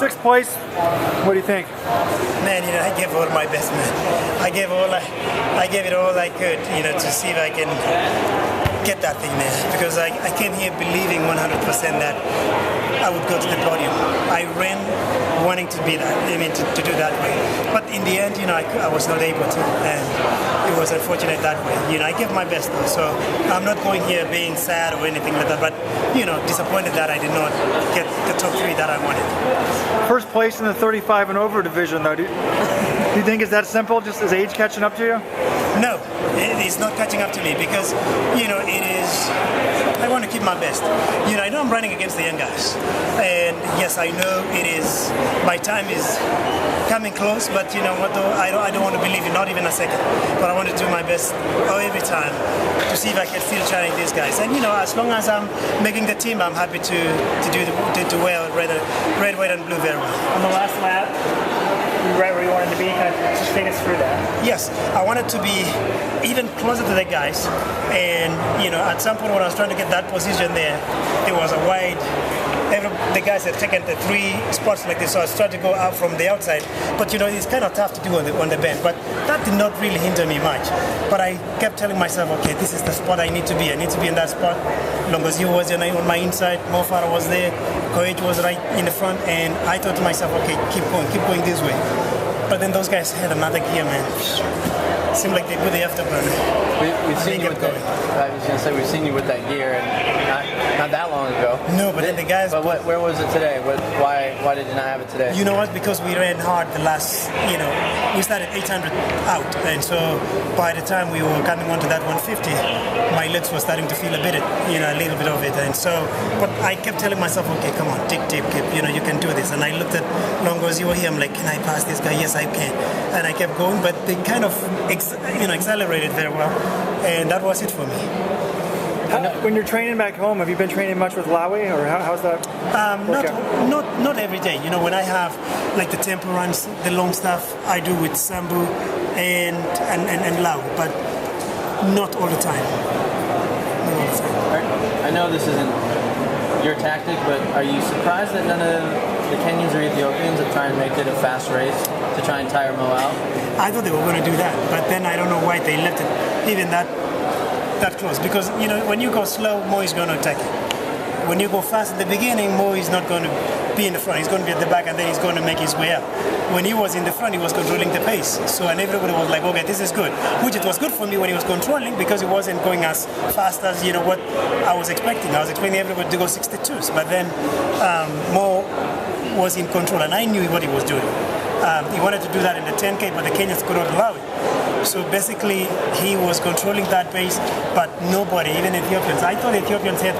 Sixth place, what do you think? Man, I gave all my best, man. I gave it all I could, to see if I can get that thing there. Because I came here believing 100% that I would go to the podium. I ran wanting to be that, to do that way. But in the end, I was not able to, and it was unfortunate that way. I gave my best though, so I'm not going here being sad or anything like that, but, disappointed that I did not get the top 3 that I wanted. First place in the 35 and over division though, do you think it's that simple, just is age catching up to you? No, it is not catching up to me because, it is, I want to keep my best. I know I'm running against the young guys. And yes, I know it is, my time is coming close, but you know what though, I don't want to believe it, not even a second. But I want to do my best every time to see if I can still challenge these guys. And as long as I'm making the team, I'm happy to do well, red, white and blue very well. On the last lap, you right where you wanted to be, kind of just take us through that. Yes, I wanted to be even closer to the guys, and at some point when I was trying to get that position there was a wide. The guys had taken the 3 spots like this, so I was trying to go out from the outside. But it's kind of tough to do on the bend. But that did not really hinder me much. But I kept telling myself, okay, this is the spot I need to be. I need to be in that spot. Longozio was on my inside, Mofara was there, Koech was right in the front, and I thought to myself, okay, keep going this way. But then those guys had another gear, man. Seemed like they put the afterburner. We've seen you with that. I was going to say we've seen you with that gear, and not that long ago. No, but then the guys. But where was it today? Why did you not have it today? You know what? Because we ran hard the last. We started 800 out, and so by the time we were coming onto that 150, my legs were starting to feel a little bit of it, and so. But I kept telling myself, okay, come on, keep. You can do this. And I looked at Longozio here. I'm like, can I pass this guy? Yes, I can. And I kept going, but they kind of. Accelerated very well, and that was it for me. When you're training back home, have you been training much with Lawi, or how's that? Not every day. When I have like the tempo runs, the long stuff, I do with Sambu and Lawi, but not all the time. Not all the time. I know this isn't your tactic, but are you surprised that none of the Kenyans or Ethiopians are trying to make it a fast race to try and tire Mo out? I thought they were going to do that, but then I don't know why they left it even that close. Because when you go slow, Mo is going to attack you. When you go fast at the beginning, Mo is not going to be in the front. He's going to be at the back, and then he's going to make his way up. When he was in the front, he was controlling the pace. So and everybody was like, okay, this is good. Which it was good for me when he was controlling because he wasn't going as fast as what I was expecting. I was expecting everybody to go 62s, but then Mo was in control, and I knew what he was doing. He wanted to do that in the 10K, but the Kenyans could not allow it. So basically, he was controlling that pace, but nobody, even Ethiopians. I thought Ethiopians had a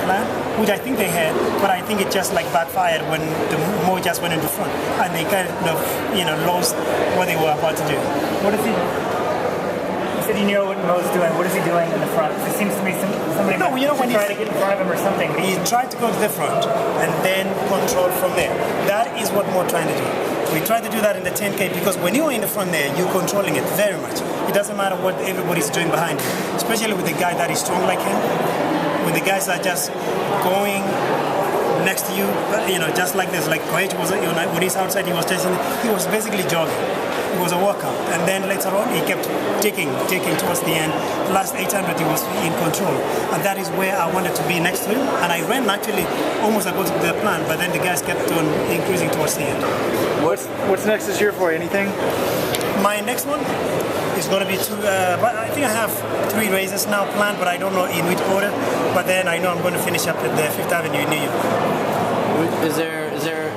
plan, which I think they had, but I think it just backfired when the Mo just went into front, and they kind of lost what they were about to do. What is he? You said you know what Mo's doing. What is he doing in the front? It seems to me somebody when try to get in front of him or something. He tried to go to the front and then control from there. That is what Mo trying to do. We try to do that in the 10K because when you're in the front there, you're controlling it very much. It doesn't matter what everybody's doing behind you, especially with a guy that is strong like him. When the guys are just going next to you, just like this, like Koech was, when he's outside, he was chasing, he was basically jogging. It was a workout. And then later on, he kept taking towards the end. The last 800, he was in control. And that is where I wanted to be next to him. And I ran actually almost according to the plan, but then the guys kept on increasing towards the end. What's next this year for you? Anything? My next one is going to be but I think I have 3 races now planned, but I don't know in which order. But then I know I'm going to finish up at the 5th Avenue in New York. Is there,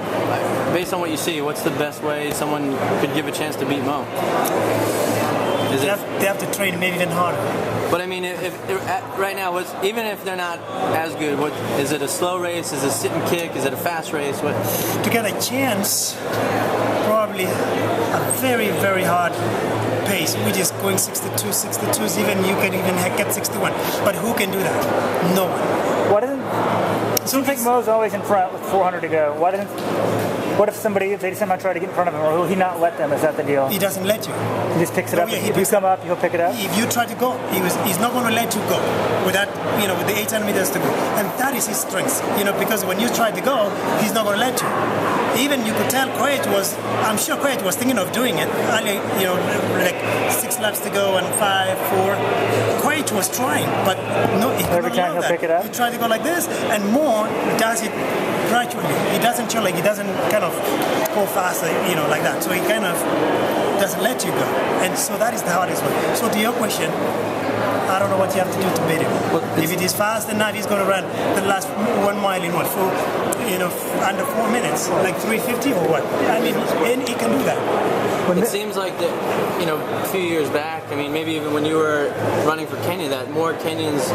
based on what you see, what's the best way someone could give a chance to beat Mo? They have to train maybe even harder. But I mean, if right now, even if they're not as good, is it a slow race? Is it a sit and kick? Is it a fast race? To get a chance, probably a very, very hard pace, which is going 62s, even you can even get 61. But who can do that? No one. Why doesn't? So I think Mo's always in front with 400 to go. Why doesn't? What if they somehow try to get in front of him, or will he not let them? Is that the deal? He doesn't let you. He just picks it up. Yeah, If you come up, he'll pick it up. If you try to go, he's not going to let you go without, with the 800 meters to go. And that is his strength, because when you try to go, he's not going to let you. Even you could tell I'm sure Koech was thinking of doing it early, like 6 laps to go and 5, 4. Koech was trying, but no, he Every time he'll pick it up? He tried to go like this, and Moore does it gradually. He doesn't chill, he doesn't kind of go faster, like that. So he kind of doesn't let you go. And so that is the hardest one. So to your question, I don't know what you have to do to beat him. If it is fast enough, he's going to run the last 1 mile in under 4 minutes, like 3:50 or what? I mean, and he can do that. It seems like that, a few years back, I mean, maybe even when you were running for Kenya, that more Kenyans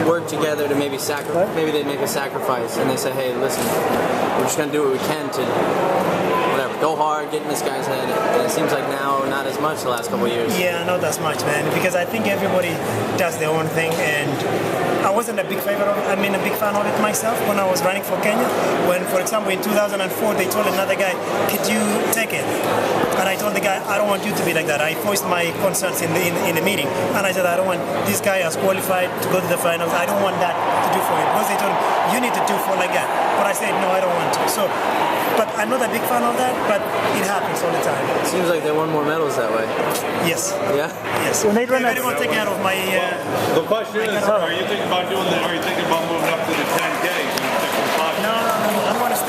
work together to maybe they make a sacrifice and they say, hey, listen, we're just going to do what we can to go hard, get in this guy's head. And it seems like now not as much the last couple of years. Yeah, not as much, man, because I think everybody does their own thing, and I wasn't a big fan of it myself when I was running for Kenya. When, for example, in 2004, they told another guy, could you take it? And I told the guy, I don't want you to be like that. I voiced my concerns in the meeting, and I said, I don't want this guy has qualified to go to the finals. I don't want that to do for him. Because they told him, you need to do for like that. But I said, no, I don't want to. So, but I'm not a big fan of that, but it happens all the time. It seems like they won more medals that way. Yes. Yeah? Yes. When they run that, take out of my... the question is, are you thinking about moving up to the 10K? No, I'm going to